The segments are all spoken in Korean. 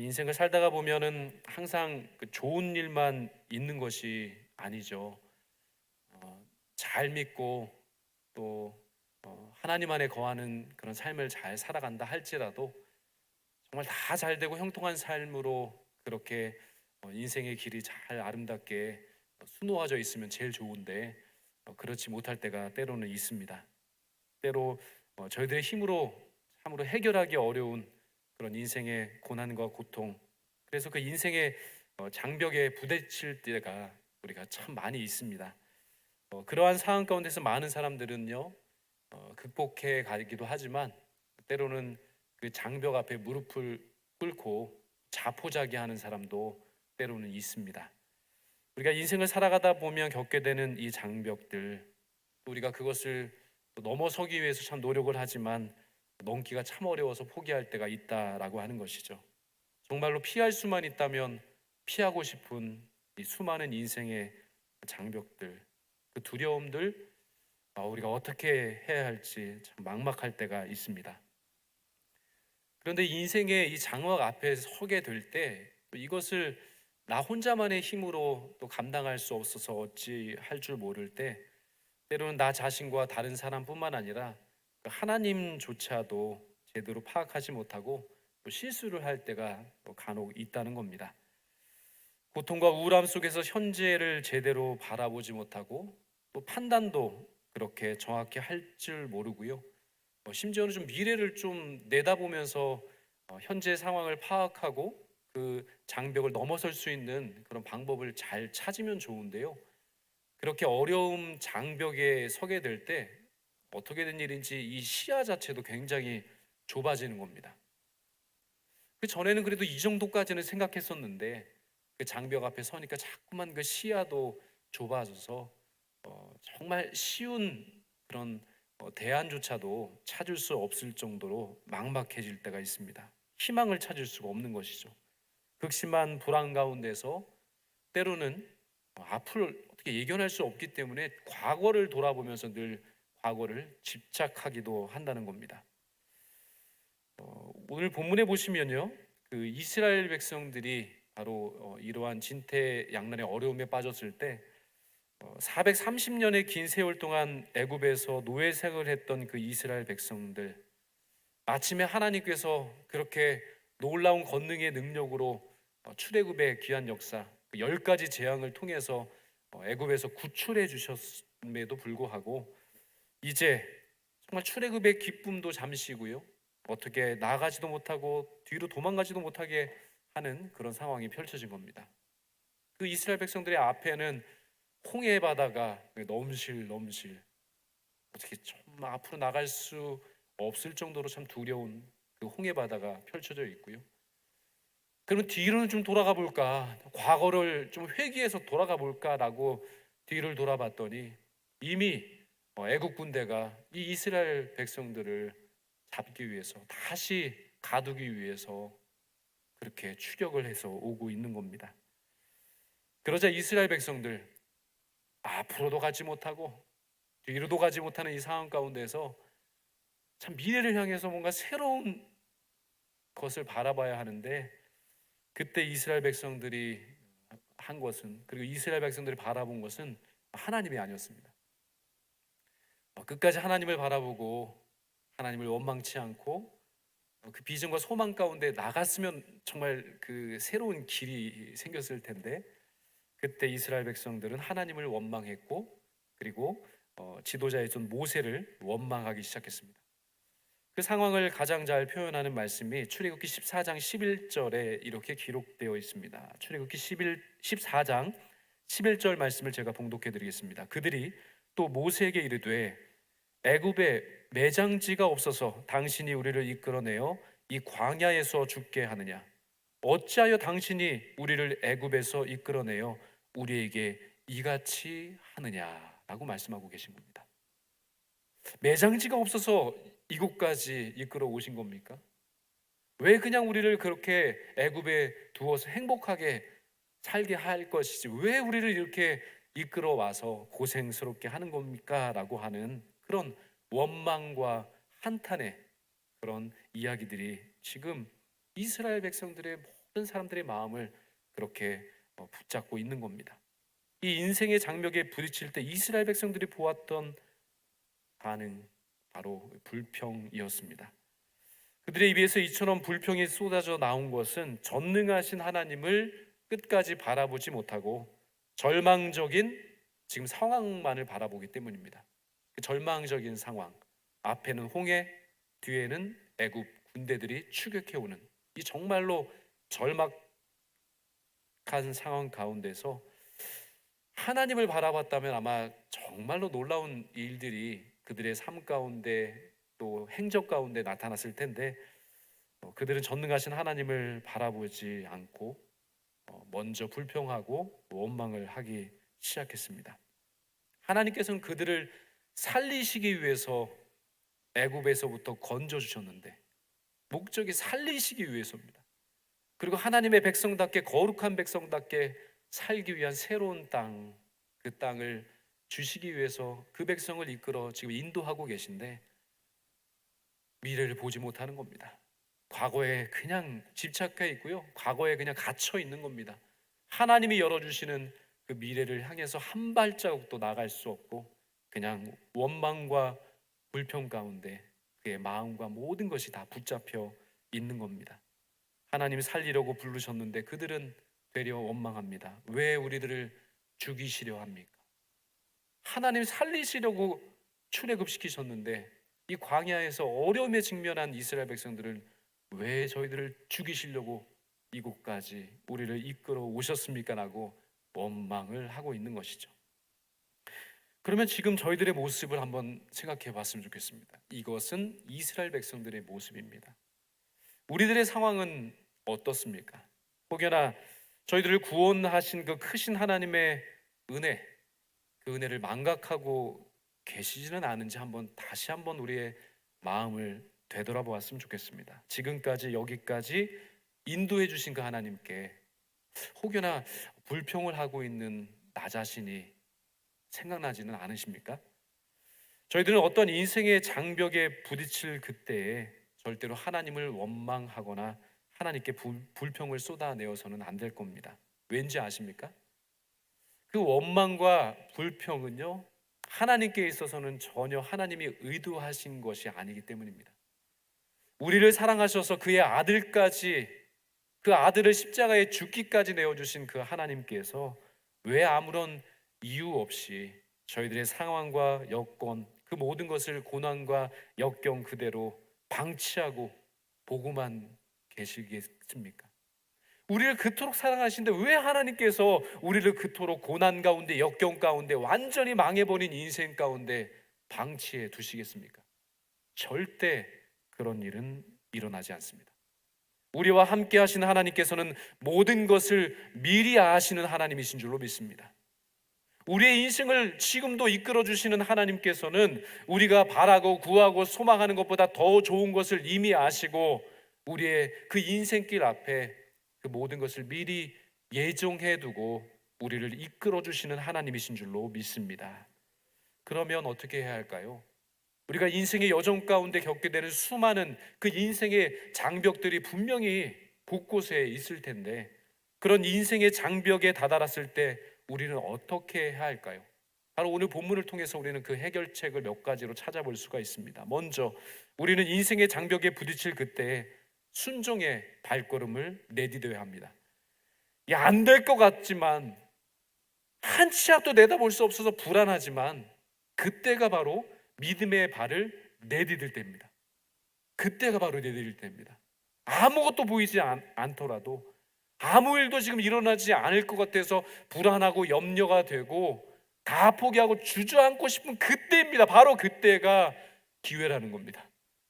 인생을 살다가 보면은 항상 좋은 일만 있는 것이 아니죠. 잘 믿고 또 하나님 안에 거하는 그런 삶을 잘 살아간다 할지라도 정말 다 잘 되고 형통한 삶으로 그렇게 인생의 길이 잘 아름답게 수놓아져 있으면 제일 좋은데 그렇지 못할 때가 때로는 있습니다. 때로 저희들의 힘으로 참으로 해결하기 어려운 그런 인생의 고난과 고통, 그래서 그 인생의 장벽에 부딪힐 때가 우리가 참 많이 있습니다. 그러한 상황 가운데서 많은 사람들은요 극복해 가기도 하지만 때로는 그 장벽 앞에 무릎을 꿇고 자포자기하는 사람도 때로는 있습니다. 우리가 인생을 살아가다 보면 겪게 되는 이 장벽들, 또 우리가 그것을 또 넘어서기 위해서 참 노력을 하지만 넘기가 참 어려워서 포기할 때가 있다라고 하는 것이죠. 정말로 피할 수만 있다면 피하고 싶은 이 수많은 인생의 장벽들, 그 두려움들, 우리가 어떻게 해야 할지 참 막막할 때가 있습니다. 그런데 인생의 이 장막 앞에 서게 될 때 이것을 나 혼자만의 힘으로 또 감당할 수 없어서 어찌 할 줄 모를 때, 때로는 나 자신과 다른 사람뿐만 아니라 그 하나님조차도 제대로 파악하지 못하고 또 실수를 할 때가 또 간혹 있다는 겁니다. 고통과 우울함 속에서 현재를 제대로 바라보지 못하고 또 판단도 그렇게 정확히 할 줄 모르고요. 심지어는 좀 미래를 좀 내다보면서 현재 상황을 파악하고 그 장벽을 넘어설 수 있는 그런 방법을 잘 찾으면 좋은데요. 그렇게 어려움 장벽에 서게 될 때 어떻게 된 일인지 이 시야 자체도 굉장히 좁아지는 겁니다. 그 전에는 그래도 이 정도까지는 생각했었는데 그 장벽 앞에 서니까 자꾸만 그 시야도 좁아져서 정말 쉬운 그런 대안조차도 찾을 수 없을 정도로 막막해질 때가 있습니다. 희망을 찾을 수가 없는 것이죠. 극심한 불안 가운데서 때로는 앞을 어떻게 예견할 수 없기 때문에 과거를 돌아보면서 늘 과거를 집착하기도 한다는 겁니다. 오늘 본문에 보시면요, 그 이스라엘 백성들이 바로 이러한 진퇴양난의 어려움에 빠졌을 때 430년의 긴 세월 동안 애굽에서 노예 생활을 했던 그 이스라엘 백성들, 마침에 하나님께서 그렇게 놀라운 권능의 능력으로 출애굽의 귀한 역사, 그 10가지 재앙을 통해서 애굽에서 구출해 주셨음에도 불구하고 이제 정말 출애굽의 기쁨도 잠시고요, 어떻게 나가지도 못하고 뒤로 도망가지도 못하게 하는 그런 상황이 펼쳐진 겁니다. 그 이스라엘 백성들의 앞에는 홍해 바다가 넘실넘실, 어떻게 좀 앞으로 나갈 수 없을 정도로 참 두려운 그 홍해 바다가 펼쳐져 있고요. 그러면 뒤로는 좀 돌아가 볼까, 과거를 좀 회귀해서 돌아가 볼까라고 뒤를 돌아봤더니 이미 애국 군대가 이 이스라엘 백성들을 잡기 위해서, 다시 가두기 위해서 그렇게 추격을 해서 오고 있는 겁니다. 그러자 이스라엘 백성들 앞으로도 가지 못하고 뒤로도 가지 못하는 이 상황 가운데서 참 미래를 향해서 뭔가 새로운 것을 바라봐야 하는데, 그때 이스라엘 백성들이 한 것은, 그리고 이스라엘 백성들이 바라본 것은 하나님이 아니었습니다. 끝까지 하나님을 바라보고 하나님을 원망치 않고 그 비전과 소망 가운데 나갔으면 정말 그 새로운 길이 생겼을 텐데, 그때 이스라엘 백성들은 하나님을 원망했고 그리고 지도자의 son 모세를 원망하기 시작했습니다. 그 상황을 가장 잘 표현하는 말씀이 출애굽기 14장 11절에 이렇게 기록되어 있습니다. 출애굽기 14장 11절 말씀을 제가 봉독해 드리겠습니다. 그들이 또 모세에게 이르되 애굽에 매장지가 없어서 당신이 우리를 이끌어내어 이 광야에서 죽게 하느냐? 어찌하여 당신이 우리를 애굽에서 이끌어내어 우리에게 이같이 하느냐라고 말씀하고 계신 겁니다. 매장지가 없어서 이곳까지 이끌어 오신 겁니까? 왜 그냥 우리를 그렇게 애굽에 두어서 행복하게 살게 할 것이지 왜 우리를 이렇게 이끌어 와서 고생스럽게 하는 겁니까? 라고 하는 그런 원망과 한탄의 그런 이야기들이 지금 이스라엘 백성들의 모든 사람들의 마음을 그렇게 붙잡고 있는 겁니다. 이 인생의 장벽에 부딪힐 때 이스라엘 백성들이 보았던 반응, 바로 불평이었습니다. 그들의 입에서 이처럼 불평이 쏟아져 나온 것은 전능하신 하나님을 끝까지 바라보지 못하고 절망적인 지금 상황만을 바라보기 때문입니다. 그 절망적인 상황, 앞에는 홍해, 뒤에는 애굽 군대들이 추격해오는 이 정말로 절박한 상황 가운데서 하나님을 바라봤다면 아마 정말로 놀라운 일들이 그들의 삶 가운데 또 행적 가운데 나타났을 텐데, 그들은 전능하신 하나님을 바라보지 않고 먼저 불평하고 원망을 하기 시작했습니다. 하나님께서는 그들을 살리시기 위해서 애굽에서부터 건져 주셨는데 목적이 살리시기 위해서입니다. 그리고 하나님의 백성답게 거룩한 백성답게 살기 위한 새로운 땅, 그 땅을 주시기 위해서 그 백성을 이끌어 지금 인도하고 계신데 미래를 보지 못하는 겁니다. 과거에 그냥 집착해 있고요, 과거에 그냥 갇혀 있는 겁니다. 하나님이 열어주시는 그 미래를 향해서 한 발자국도 나갈 수 없고 그냥 원망과 불평 가운데 그의 마음과 모든 것이 다 붙잡혀 있는 겁니다. 하나님 살리려고 부르셨는데 그들은 되려 원망합니다. 왜 우리들을 죽이시려 합니까? 하나님 살리시려고 출애굽시키셨는데 이 광야에서 어려움에 직면한 이스라엘 백성들을 왜 저희들을 죽이시려고 이곳까지 우리를 이끌어 오셨습니까? 라고 원망을 하고 있는 것이죠. 그러면 지금 저희들의 모습을 한번 생각해 봤으면 좋겠습니다. 이것은 이스라엘 백성들의 모습입니다. 우리들의 상황은 어떻습니까? 혹여나 저희들을 구원하신 그 크신 하나님의 은혜, 그 은혜를 망각하고 계시지는 않은지 다시 한번 우리의 마음을 되돌아보았으면 좋겠습니다. 지금까지 여기까지 인도해 주신 그 하나님께 혹여나 불평을 하고 있는 나 자신이 생각나지는 않으십니까? 저희들은 어떤 인생의 장벽에 부딪힐 그때에 절대로 하나님을 원망하거나 하나님께 불평을 쏟아내어서는 안 될 겁니다. 왠지 아십니까? 그 원망과 불평은요, 하나님께 있어서는 전혀 하나님이 의도하신 것이 아니기 때문입니다. 우리를 사랑하셔서 그의 아들까지, 그 아들을 십자가에 죽기까지 내어주신 그 하나님께서 왜 아무런 이유 없이 저희들의 상황과 여건, 그 모든 것을 고난과 역경 그대로 방치하고 보고만 계시겠습니까? 우리를 그토록 사랑하신데 왜 하나님께서 우리를 그토록 고난 가운데, 역경 가운데, 완전히 망해버린 인생 가운데 방치해 두시겠습니까? 절대 그런 일은 일어나지 않습니다. 우리와 함께 하시는 하나님께서는 모든 것을 미리 아시는 하나님이신 줄로 믿습니다. 우리의 인생을 지금도 이끌어 주시는 하나님께서는 우리가 바라고 구하고 소망하는 것보다 더 좋은 것을 이미 아시고 우리의 그 인생길 앞에 그 모든 것을 미리 예정해 두고 우리를 이끌어 주시는 하나님이신 줄로 믿습니다. 그러면 어떻게 해야 할까요? 우리가 인생의 여정 가운데 겪게 되는 수많은 그 인생의 장벽들이 분명히 곳곳에 있을 텐데, 그런 인생의 장벽에 다다랐을 때 우리는 어떻게 해야 할까요? 바로 오늘 본문을 통해서 우리는 그 해결책을 몇 가지로 찾아볼 수가 있습니다. 먼저 우리는 인생의 장벽에 부딪힐 그때 순종의 발걸음을 내디뎌야 합니다. 안 될 것 같지만, 한 치 앞도 내다볼 수 없어서 불안하지만 그때가 바로 믿음의 발을 내디딜 때입니다. 그때가 바로 내디딜 때입니다. 아무것도 보이지 않더라도, 아무 일도 지금 일어나지 않을 것 같아서 불안하고 염려가 되고 다 포기하고 주저앉고 싶은 그때입니다. 바로 그때가 기회라는 겁니다.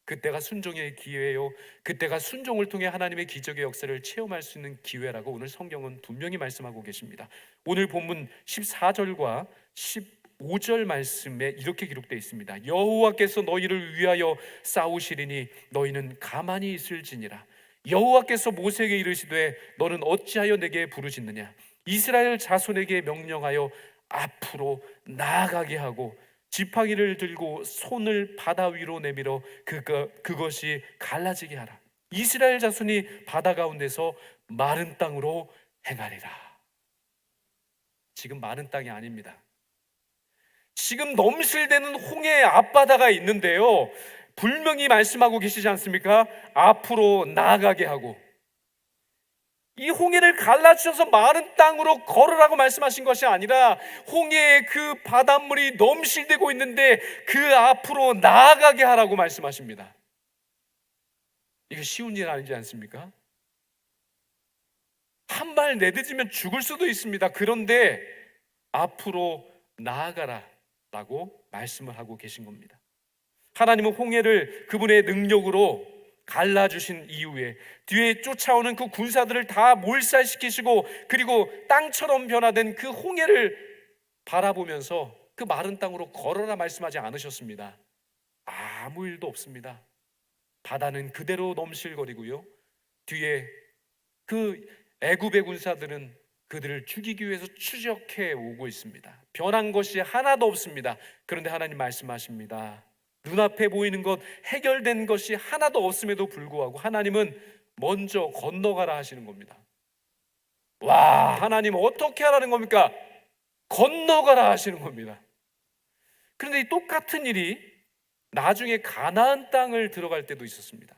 그때가 순종의 기회요, 그때가 순종을 통해 하나님의 기적의 역사를 체험할 수 있는 기회라고 오늘 성경은 분명히 말씀하고 계십니다. 오늘 본문 14절과 15절 말씀에 이렇게 기록되어 있습니다. 여호와께서 너희를 위하여 싸우시리니 너희는 가만히 있을지니라. 여호와께서 모세에게 이르시되 너는 어찌하여 내게 부르짖느냐. 이스라엘 자손에게 명령하여 앞으로 나아가게 하고 지팡이를 들고 손을 바다 위로 내밀어 그것이 갈라지게 하라. 이스라엘 자손이 바다 가운데서 마른 땅으로 행하리라. 지금 마른 땅이 아닙니다. 지금 넘실대는 홍해 앞바다가 있는데요, 분명히 말씀하고 계시지 않습니까? 앞으로 나아가게 하고, 이 홍해를 갈라주셔서 마른 땅으로 걸으라고 말씀하신 것이 아니라 홍해의 그 바닷물이 넘실대고 있는데 그 앞으로 나아가게 하라고 말씀하십니다. 이거 쉬운 일 아니지 않습니까? 한 발 내딛으면 죽을 수도 있습니다. 그런데 앞으로 나아가라 라고 말씀을 하고 계신 겁니다. 하나님은 홍해를 그분의 능력으로 갈라주신 이후에 뒤에 쫓아오는 그 군사들을 다 몰살시키시고, 그리고 땅처럼 변화된 그 홍해를 바라보면서 그 마른 땅으로 걸어라 말씀하지 않으셨습니다. 아무 일도 없습니다. 바다는 그대로 넘실거리고요, 뒤에 그 애굽의 군사들은 그들을 죽이기 위해서 추적해 오고 있습니다. 변한 것이 하나도 없습니다. 그런데 하나님 말씀하십니다. 눈앞에 보이는 것, 해결된 것이 하나도 없음에도 불구하고 하나님은 먼저 건너가라 하시는 겁니다. 와, 하나님 어떻게 하라는 겁니까? 건너가라 하시는 겁니다. 그런데 이 똑같은 일이 나중에 가나안 땅을 들어갈 때도 있었습니다.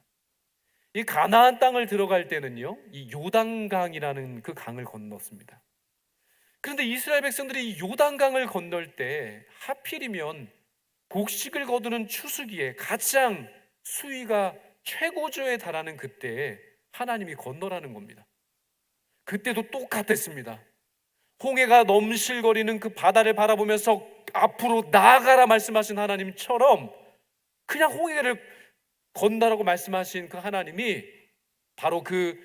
이 가나안 땅을 들어갈 때는요, 이 요단강이라는 그 강을 건넜습니다. 그런데 이스라엘 백성들이 이 요단강을 건널 때 하필이면 곡식을 거두는 추수기에 가장 수위가 최고조에 달하는 그때에 하나님이 건너라는 겁니다. 그때도 똑같았습니다. 홍해가 넘실거리는 그 바다를 바라보면서 앞으로 나아가라 말씀하신 하나님처럼 그냥 홍해를 건너라고 말씀하신 그 하나님이 바로 그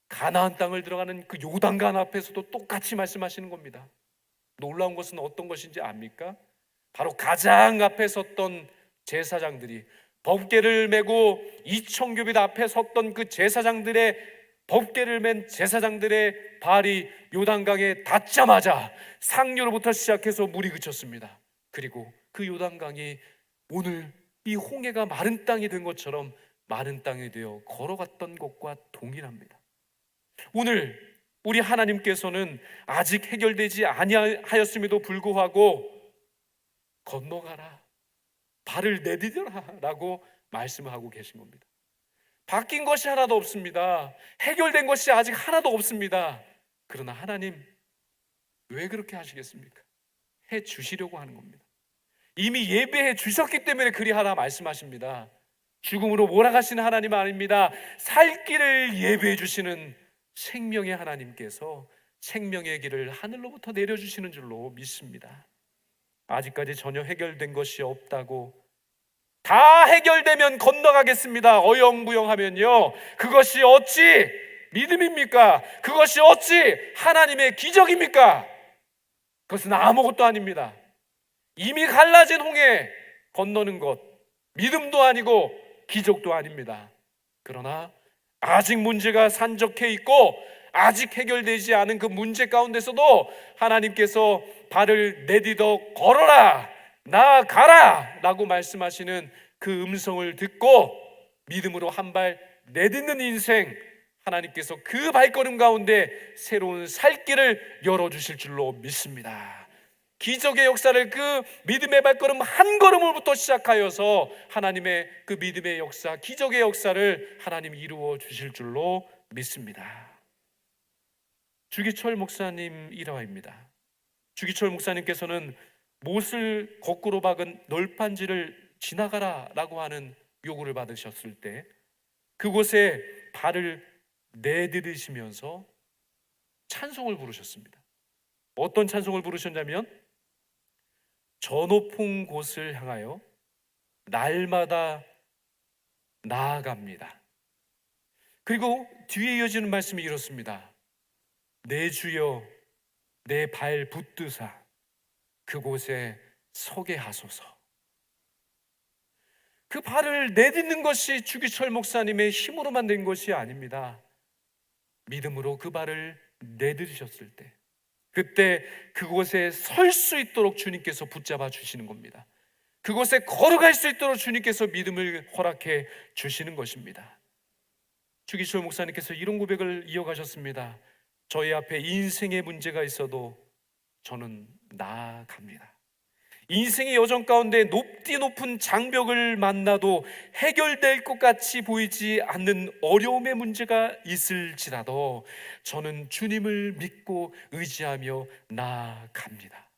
가나안 땅을 들어가는 그 요단강 앞에서도 똑같이 말씀하시는 겁니다. 놀라운 것은 어떤 것인지 압니까? 바로 가장 앞에 섰던 제사장들이, 법궤를 메고 이청교빗 앞에 섰던 그 제사장들의, 법궤를 맨 제사장들의 발이 요단강에 닿자마자 상류로부터 시작해서 물이 그쳤습니다. 그리고 그 요단강이 오늘 이 홍해가 마른 땅이 된 것처럼 마른 땅이 되어 걸어갔던 것과 동일합니다. 오늘 우리 하나님께서는 아직 해결되지 아니하였음에도 불구하고 건너가라, 발을 내디뎌라 라고 말씀을 하고 계신 겁니다. 바뀐 것이 하나도 없습니다. 해결된 것이 아직 하나도 없습니다. 그러나 하나님 왜 그렇게 하시겠습니까? 해 주시려고 하는 겁니다. 이미 예배해 주셨기 때문에 그리하라 말씀하십니다. 죽음으로 몰아가시는 하나님 아닙니다. 살 길을 예배해 주시는 생명의 하나님께서 생명의 길을 하늘로부터 내려주시는 줄로 믿습니다. 아직까지 전혀 해결된 것이 없다고, 다 해결되면 건너가겠습니다 어영부영하면요, 그것이 어찌 믿음입니까? 그것이 어찌 하나님의 기적입니까? 그것은 아무것도 아닙니다. 이미 갈라진 홍해 건너는 것, 믿음도 아니고 기적도 아닙니다. 그러나 아직 문제가 산적해 있고 아직 해결되지 않은 그 문제 가운데서도 하나님께서 발을 내디뎌 걸어라, 나아가라 라고 말씀하시는 그 음성을 듣고 믿음으로 한 발 내딛는 인생, 하나님께서 그 발걸음 가운데 새로운 살 길을 열어주실 줄로 믿습니다. 기적의 역사를, 그 믿음의 발걸음 한 걸음으로부터 시작하여서 하나님의 그 믿음의 역사, 기적의 역사를 하나님이 이루어 주실 줄로 믿습니다. 주기철 목사님 일화입니다. 주기철 목사님께서는 못을 거꾸로 박은 널판지를 지나가라 라고 하는 요구를 받으셨을 때 그곳에 발을 내디디시면서 찬송을 부르셨습니다. 어떤 찬송을 부르셨냐면, 저 높은 곳을 향하여 날마다 나아갑니다. 그리고 뒤에 이어지는 말씀이 이렇습니다. 내 주여 내 발 붙드사 그곳에 서게 하소서. 그 발을 내딛는 것이 주기철 목사님의 힘으로만 된 것이 아닙니다. 믿음으로 그 발을 내딛으셨을 때, 그때 그곳에 설 수 있도록 주님께서 붙잡아 주시는 겁니다. 그곳에 걸어갈 수 있도록 주님께서 믿음을 허락해 주시는 것입니다. 주기철 목사님께서 이런 고백을 이어가셨습니다. 저희 앞에 인생의 문제가 있어도 저는 나아갑니다. 인생의 여정 가운데 높디 높은 장벽을 만나도 해결될 것 같이 보이지 않는 어려움의 문제가 있을지라도 저는 주님을 믿고 의지하며 나아갑니다.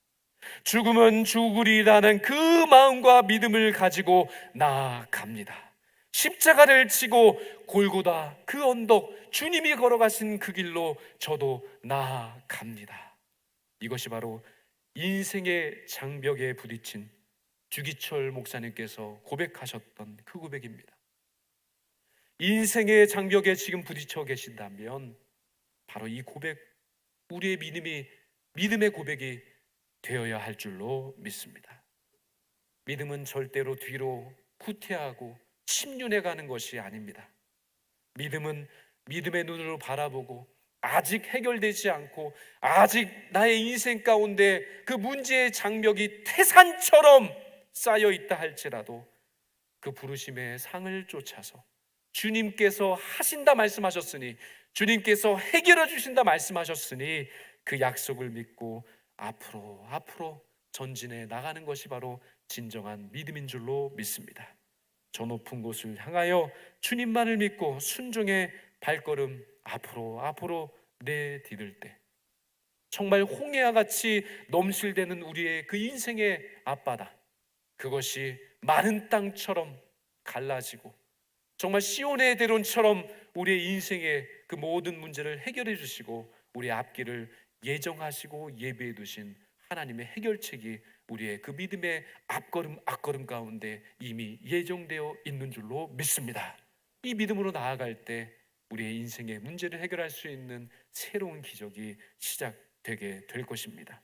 죽으면 죽으리라는 그 마음과 믿음을 가지고 나아갑니다. 십자가를 지고 골고다 그 언덕, 주님이 걸어가신 그 길로 저도 나아갑니다. 이것이 바로 인생의 장벽에 부딪힌 주기철 목사님께서 고백하셨던 그 고백입니다. 인생의 장벽에 지금 부딪혀 계신다면 바로 이 고백, 우리의 믿음의 고백이 되어야 할 줄로 믿습니다. 믿음은 절대로 뒤로 후퇴하고 침륜해 가는 것이 아닙니다. 믿음은 믿음의 눈으로 바라보고 아직 해결되지 않고 아직 나의 인생 가운데 그 문제의 장벽이 태산처럼 쌓여 있다 할지라도 그 부르심의 상을 쫓아서 주님께서 하신다 말씀하셨으니, 주님께서 해결해 주신다 말씀하셨으니 그 약속을 믿고 앞으로 전진해 나가는 것이 바로 진정한 믿음인 줄로 믿습니다. 저 높은 곳을 향하여 주님만을 믿고 순종의 발걸음 앞으로 내디딜 때 정말 홍해와 같이 넘실대는 우리의 그 인생의 앞바다, 그것이 마른 땅처럼 갈라지고 정말 시온의 대론처럼 우리의 인생의 그 모든 문제를 해결해 주시고 우리의 앞길을 예정하시고 예비해 두신 하나님의 해결책이 우리의 그 믿음의 앞걸음 가운데 이미 예정되어 있는 줄로 믿습니다. 이 믿음으로 나아갈 때 우리의 인생의 문제를 해결할 수 있는 새로운 기적이 시작되게 될 것입니다.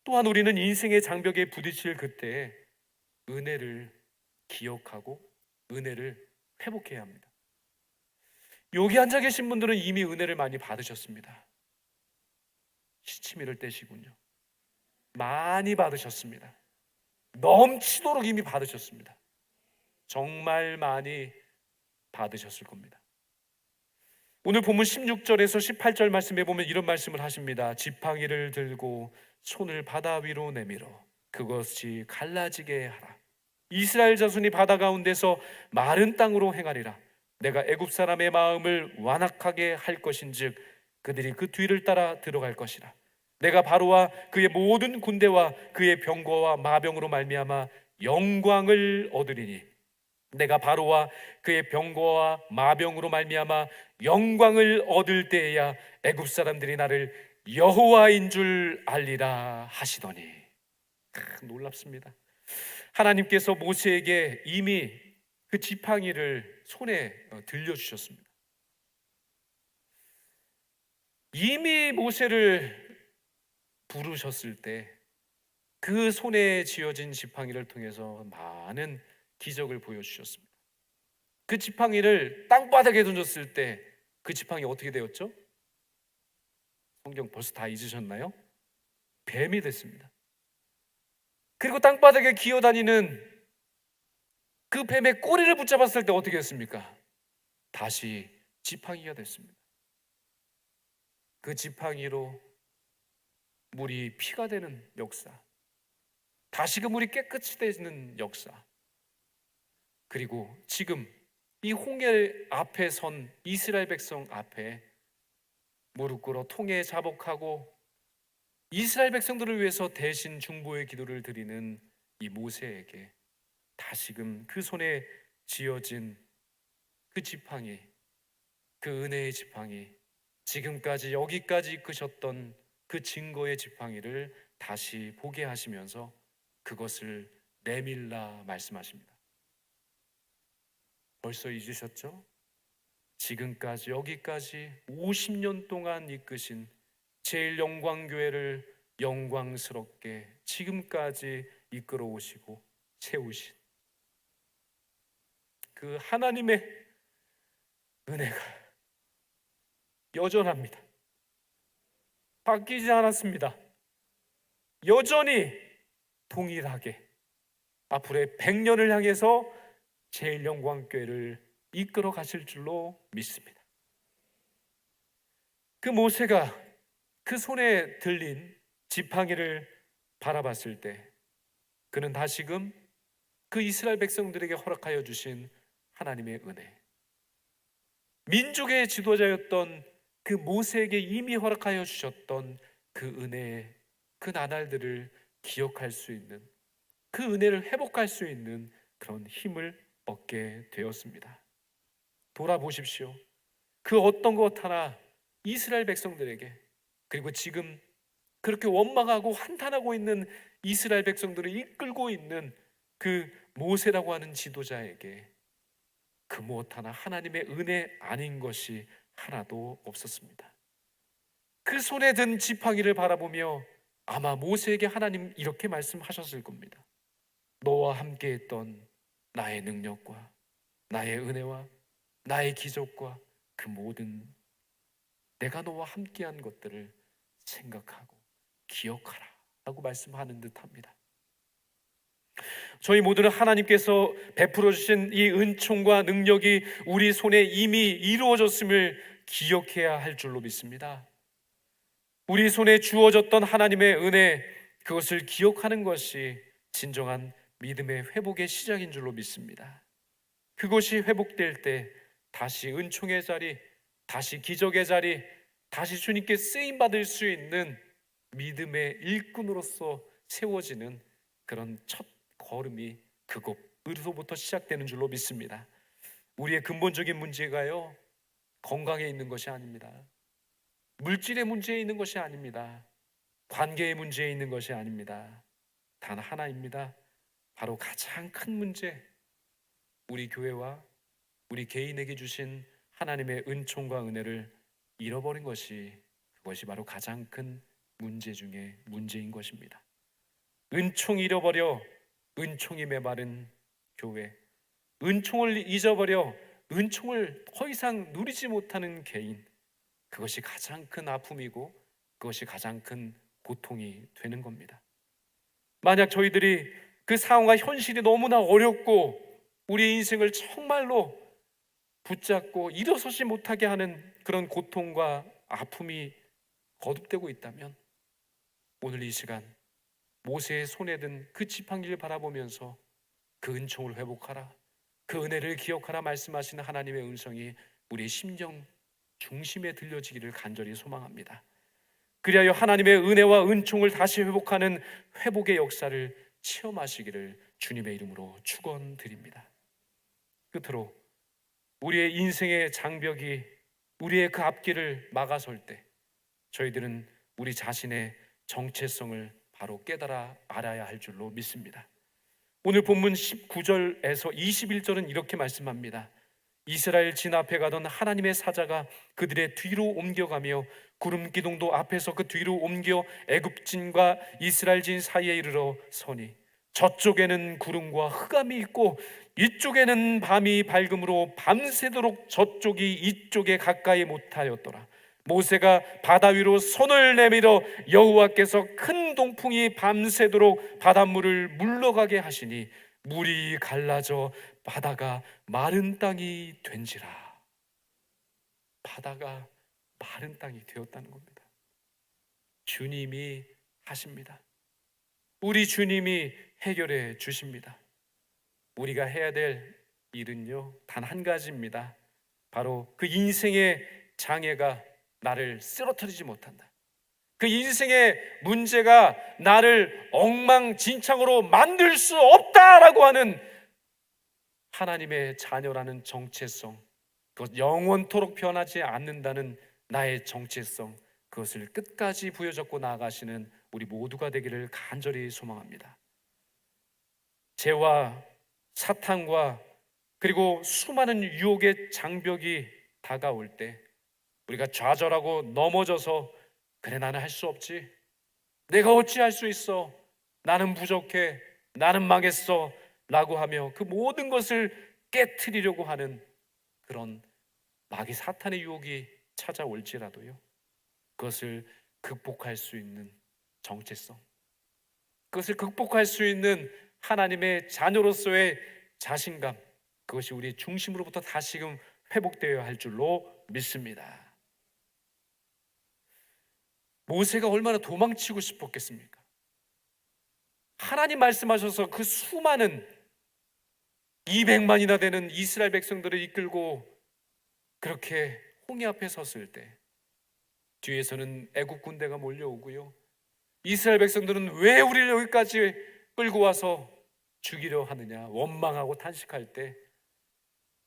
또한 우리는 인생의 장벽에 부딪힐 그때 은혜를 기억하고 은혜를 회복해야 합니다. 여기 앉아 계신 분들은 이미 은혜를 많이 받으셨습니다. 시치미를 떼시군요. 많이 받으셨습니다. 넘치도록 이미 받으셨습니다. 정말 많이 받으셨을 겁니다. 오늘 본문 16절에서 18절 말씀에 보면 이런 말씀을 하십니다. 지팡이를 들고 손을 바다 위로 내밀어 그것이 갈라지게 하라. 이스라엘 자손이 바다 가운데서 마른 땅으로 행하리라. 내가 애굽 사람의 마음을 완악하게 할 것인즉 그들이 그 뒤를 따라 들어갈 것이라. 내가 바로와 그의 모든 군대와 그의 병거와 마병으로 말미암아 영광을 얻으리니 내가 바로와 그의 병거와 마병으로 말미암아 영광을 얻을 때에야 애굽 사람들이 나를 여호와인 줄 알리라 하시더니. 놀랍습니다. 하나님께서 모세에게 이미 그 지팡이를 손에 들려주셨습니다. 이미 모세를 부르셨을 때 그 손에 쥐어진 지팡이를 통해서 많은 기적을 보여주셨습니다. 그 지팡이를 땅바닥에 던졌을 때 그 지팡이 어떻게 되었죠? 성경 벌써 다 잊으셨나요? 뱀이 됐습니다. 그리고 땅바닥에 기어다니는 그 뱀의 꼬리를 붙잡았을 때 어떻게 했습니까? 다시 지팡이가 됐습니다. 그 지팡이로 물이 피가 되는 역사, 다시 그 물이 깨끗이 되는 역사, 그리고 지금 이 홍해 앞에 선 이스라엘 백성 앞에 무릎 꿇어 통에 자복하고 이스라엘 백성들을 위해서 대신 중보의 기도를 드리는 이 모세에게 다시금 그 손에 쥐어진 그 지팡이, 그 은혜의 지팡이, 지금까지 여기까지 이끄셨던 그 증거의 지팡이를 다시 보게 하시면서 그것을 내밀라 말씀하십니다. 벌써 잊으셨죠? 지금까지 여기까지 50년 동안 이끄신 제일영광교회를 영광스럽게 지금까지 이끌어 오시고 세우신 그 하나님의 은혜가 여전합니다. 바뀌지 않았습니다. 여전히 동일하게 앞으로의 100년을 향해서 제일영광교회를 이끌어 가실 줄로 믿습니다. 그 모세가 그 손에 들린 지팡이를 바라봤을 때 그는 다시금 그 이스라엘 백성들에게 허락하여 주신 하나님의 은혜, 민족의 지도자였던 그 모세에게 이미 허락하여 주셨던 그 은혜의 그 나날들을 기억할 수 있는, 그 은혜를 회복할 수 있는 그런 힘을 얻게 되었습니다. 돌아보십시오. 그 어떤 것 하나 이스라엘 백성들에게, 그리고 지금 그렇게 원망하고 한탄하고 있는 이스라엘 백성들을 이끌고 있는 그 모세라고 하는 지도자에게 그 무엇 하나 하나님의 은혜 아닌 것이 하나도 없었습니다. 그 손에 든 지팡이를 바라보며 아마 모세에게 하나님 이렇게 말씀하셨을 겁니다. 너와 함께 했던 나의 능력과 나의 은혜와 나의 기적과 그 모든 내가 너와 함께한 것들을 생각하고 기억하라 라고 말씀하는 듯합니다. 저희 모두는 하나님께서 베풀어 주신 이 은총과 능력이 우리 손에 이미 이루어졌음을 기억해야 할 줄로 믿습니다. 우리 손에 주어졌던 하나님의 은혜, 그것을 기억하는 것이 진정한 믿음의 회복의 시작인 줄로 믿습니다. 그것이 회복될 때 다시 은총의 자리, 다시 기적의 자리, 다시 주님께 쓰임받을 수 있는 믿음의 일꾼으로서 세워지는 그런 첫 걸음이 그곳으로부터 시작되는 줄로 믿습니다. 우리의 근본적인 문제가요, 건강에 있는 것이 아닙니다. 물질의 문제에 있는 것이 아닙니다. 관계의 문제에 있는 것이 아닙니다. 단 하나입니다. 바로 가장 큰 문제, 우리 교회와 우리 개인에게 주신 하나님의 은총과 은혜를 잃어버린 것이, 그것이 바로 가장 큰 문제 중에 문제인 것입니다. 은총 잃어버려 은총이 메마른 교회, 은총을 잊어버려 은총을 더 이상 누리지 못하는 개인, 그것이 가장 큰 아픔이고 그것이 가장 큰 고통이 되는 겁니다. 만약 저희들이 그 상황과 현실이 너무나 어렵고 우리의 인생을 정말로 붙잡고 일어서지 못하게 하는 그런 고통과 아픔이 거듭되고 있다면 오늘 이 시간 모세의 손에 든 그 지팡이를 바라보면서 그 은총을 회복하라, 그 은혜를 기억하라 말씀하시는 하나님의 음성이 우리의 심령 중심에 들려지기를 간절히 소망합니다. 그리하여 하나님의 은혜와 은총을 다시 회복하는 회복의 역사를 체험하시기를 주님의 이름으로 축원드립니다. 끝으로 우리의 인생의 장벽이 우리의 그 앞길을 막아설 때 저희들은 우리 자신의 정체성을 바로 깨달아 알아야 할 줄로 믿습니다. 오늘 본문 19절에서 21절은 이렇게 말씀합니다. 이스라엘 진 앞에 가던 하나님의 사자가 그들의 뒤로 옮겨가며 구름 기둥도 앞에서 그 뒤로 옮겨 애굽진과 이스라엘 진 사이에 이르러 서니 저쪽에는 구름과 흑암이 있고 이쪽에는 밤이 밝음으로 밤새도록 저쪽이 이쪽에 가까이 못하였더라. 모세가 바다 위로 손을 내밀어 여호와께서 큰 동풍이 밤새도록 바닷물을 물러가게 하시니 물이 갈라져 바다가 마른 땅이 된지라. 바다가 마른 땅이 되었다는 겁니다. 주님이 하십니다. 우리 주님이 해결해 주십니다. 우리가 해야 될 일은요, 단 한 가지입니다. 바로 그 인생의 장애가 나를 쓰러뜨리지 못한다. 그 인생의 문제가 나를 엉망진창으로 만들 수 없다라고 하는 하나님의 자녀라는 정체성, 그것 영원토록 변하지 않는다는 나의 정체성, 그것을 끝까지 부여잡고 나아가시는 우리 모두가 되기를 간절히 소망합니다. 죄와 사탄과 그리고 수많은 유혹의 장벽이 다가올 때 우리가 좌절하고 넘어져서 그래 나는 할 수 없지, 내가 어찌 할 수 있어, 나는 부족해, 나는 망했어 라고 하며 그 모든 것을 깨트리려고 하는 그런 마귀 사탄의 유혹이 찾아올지라도요, 그것을 극복할 수 있는 정체성, 그것을 극복할 수 있는 하나님의 자녀로서의 자신감, 그것이 우리의 중심으로부터 다시금 회복되어야 할 줄로 믿습니다. 모세가 얼마나 도망치고 싶었겠습니까? 하나님 말씀하셔서 그 수많은 200만이나 되는 이스라엘 백성들을 이끌고 그렇게 홍해 앞에 섰을 때 뒤에서는 애국 군대가 몰려오고요, 이스라엘 백성들은 왜 우리를 여기까지 끌고 와서 죽이려 하느냐 원망하고 탄식할 때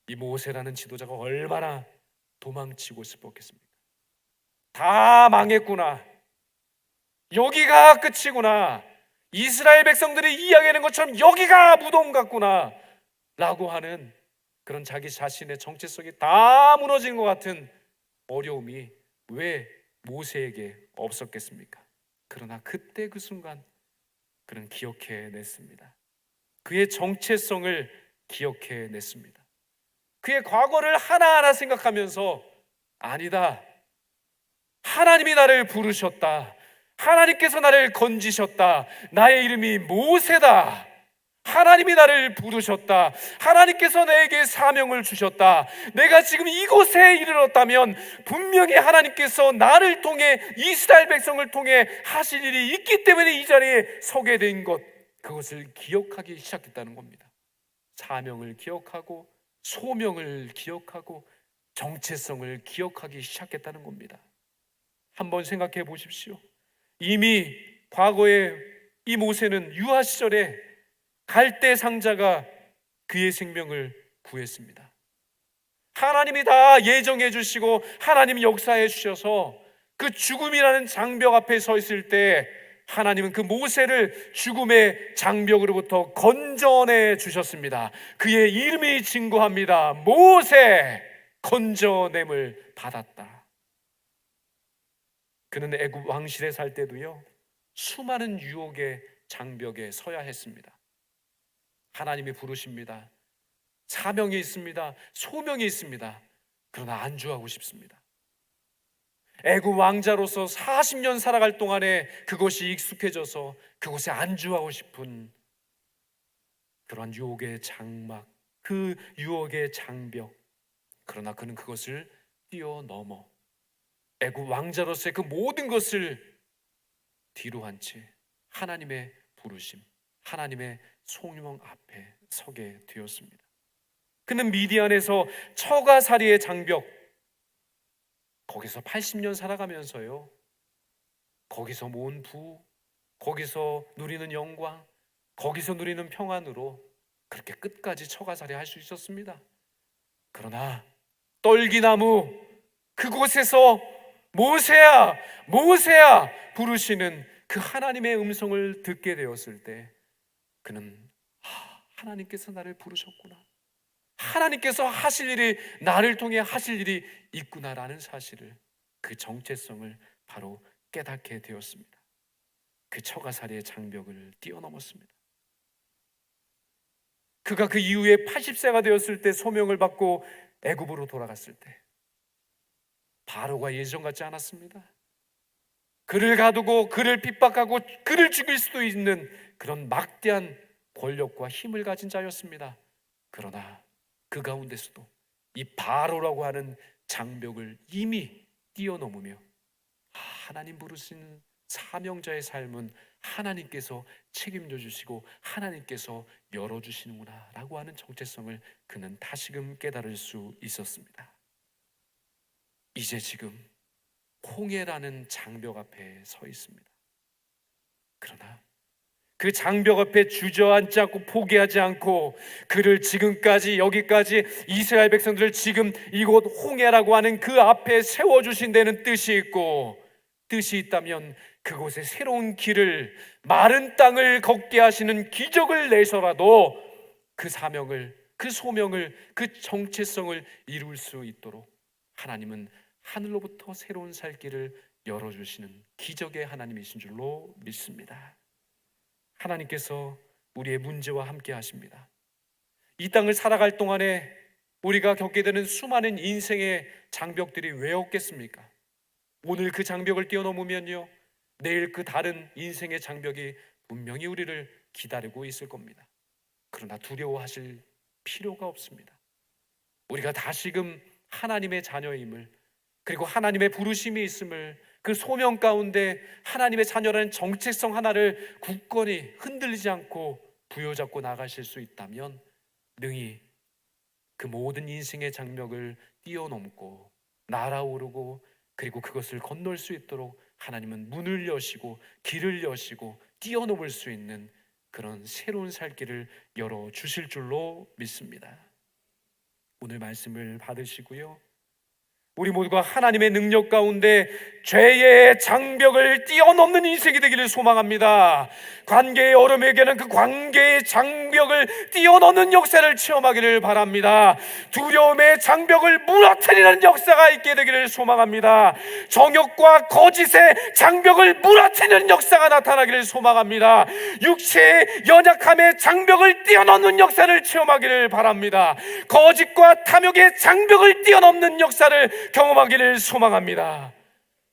이 모세라는 지도자가 얼마나 도망치고 싶었겠습니까? 다 망했구나, 여기가 끝이구나, 이스라엘 백성들이 이야기하는 것처럼 여기가 무덤 같구나 라고 하는 그런 자기 자신의 정체성이 다 무너진 것 같은 어려움이 왜 모세에게 없었겠습니까? 그러나 그때 그 순간 그는 기억해냈습니다. 그의 정체성을 기억해냈습니다. 그의 과거를 하나하나 생각하면서 아니다, 하나님이 나를 부르셨다, 하나님께서 나를 건지셨다, 나의 이름이 모세다, 하나님이 나를 부르셨다, 하나님께서 내게 사명을 주셨다, 내가 지금 이곳에 이르렀다면 분명히 하나님께서 나를 통해 이스라엘 백성을 통해 하실 일이 있기 때문에 이 자리에 서게 된 것, 그것을 기억하기 시작했다는 겁니다. 사명을 기억하고 소명을 기억하고 정체성을 기억하기 시작했다는 겁니다. 한번 생각해 보십시오. 이미 과거에 이 모세는 유아 시절에 갈대 상자가 그의 생명을 구했습니다. 하나님이 다 예정해 주시고 하나님이 역사해 주셔서 그 죽음이라는 장벽 앞에 서 있을 때 하나님은 그 모세를 죽음의 장벽으로부터 건져내 주셨습니다. 그의 이름이 증거합니다. 모세, 건져냄을 받았다. 그는 애굽 왕실에 살 때도요, 수많은 유혹의 장벽에 서야 했습니다. 하나님이 부르십니다. 사명이 있습니다. 소명이 있습니다. 그러나 안주하고 싶습니다. 애굽 왕자로서 40년 살아갈 동안에 그것이 익숙해져서 그곳에 안주하고 싶은 그러한 유혹의 장막, 그 유혹의 장벽. 그러나 그는 그것을 뛰어넘어 애굽 왕자로서의 그 모든 것을 뒤로 한 채 하나님의 부르심, 하나님의 소명 앞에 서게 되었습니다. 그는 미디안에서 처가살이의 장벽, 거기서 80년 살아가면서요, 거기서 모은 부, 거기서 누리는 영광, 거기서 누리는 평안으로 그렇게 끝까지 처가살이 할 수 있었습니다. 그러나 떨기나무 그곳에서 모세야, 모세야 부르시는 그 하나님의 음성을 듣게 되었을 때 그는 하나님께서 나를 부르셨구나, 하나님께서 하실 일이 나를 통해 하실 일이 있구나라는 사실을, 그 정체성을 바로 깨닫게 되었습니다. 그 처가살이의 장벽을 뛰어넘었습니다. 그가 그 이후에 80세가 되었을 때 소명을 받고 애굽으로 돌아갔을 때 바로가 예전 같지 않았습니다. 그를 가두고 그를 핍박하고 그를 죽일 수도 있는 그런 막대한 권력과 힘을 가진 자였습니다. 그러나 그 가운데서도 이 바로라고 하는 장벽을 이미 뛰어넘으며 하나님 부르시는 사명자의 삶은 하나님께서 책임져 주시고 하나님께서 열어주시는구나 라고 하는 정체성을 그는 다시금 깨달을 수 있었습니다. 이제 지금 홍해라는 장벽 앞에 서 있습니다. 그러나 그 장벽 앞에 주저앉지 않고 포기하지 않고 그를 지금까지 여기까지 이스라엘 백성들을 지금 이곳 홍해라고 하는 그 앞에 세워주신 데는 뜻이 있고, 뜻이 있다면 그곳에 새로운 길을, 마른 땅을 걷게 하시는 기적을 내서라도 그 사명을, 그 소명을, 그 정체성을 이룰 수 있도록 하나님은 하늘로부터 새로운 살 길을 열어주시는 기적의 하나님이신 줄로 믿습니다. 하나님께서 우리의 문제와 함께 하십니다. 이 땅을 살아갈 동안에 우리가 겪게 되는 수많은 인생의 장벽들이 왜 없겠습니까? 오늘 그 장벽을 뛰어넘으면요, 내일 그 다른 인생의 장벽이 분명히 우리를 기다리고 있을 겁니다. 그러나 두려워하실 필요가 없습니다. 우리가 다시금 하나님의 자녀임을, 그리고 하나님의 부르심이 있음을, 그 소명 가운데 하나님의 자녀라는 정체성 하나를 굳건히 흔들리지 않고 부여잡고 나가실 수 있다면 능히 그 모든 인생의 장벽을 뛰어넘고 날아오르고, 그리고 그것을 건널 수 있도록 하나님은 문을 여시고 길을 여시고 뛰어넘을 수 있는 그런 새로운 살 길을 열어주실 줄로 믿습니다. 오늘 말씀을 받으시고요, 우리 모두가 하나님의 능력 가운데 죄의 장벽을 뛰어넘는 인생이 되기를 소망합니다. 관계의 어려움에게는 그 관계의 장벽을 뛰어넘는 역사를 체험하기를 바랍니다. 두려움의 장벽을 무너뜨리는 역사가 있게 되기를 소망합니다. 정욕과 거짓의 장벽을 무너뜨리는 역사가 나타나기를 소망합니다. 육체의 연약함의 장벽을 뛰어넘는 역사를 체험하기를 바랍니다. 거짓과 탐욕의 장벽을 뛰어넘는 역사를 경험하기를 소망합니다.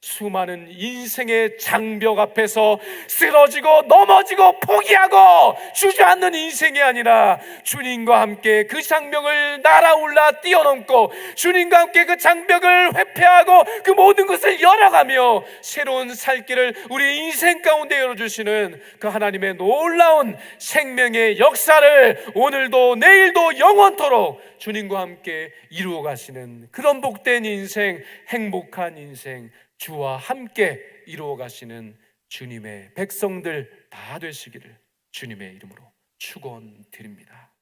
수많은 인생의 장벽 앞에서 쓰러지고 넘어지고 포기하고 주저앉는 인생이 아니라 주님과 함께 그 장벽을 날아올라 뛰어넘고 주님과 함께 그 장벽을 회피하고 그 모든 것을 열어가며 새로운 살 길을 우리 인생 가운데 열어주시는 그 하나님의 놀라운 생명의 역사를 오늘도 내일도 영원토록 주님과 함께 이루어 가시는 그런 복된 인생, 행복한 인생, 주와 함께 이루어 가시는 주님의 백성들 다 되시기를 주님의 이름으로 축원드립니다.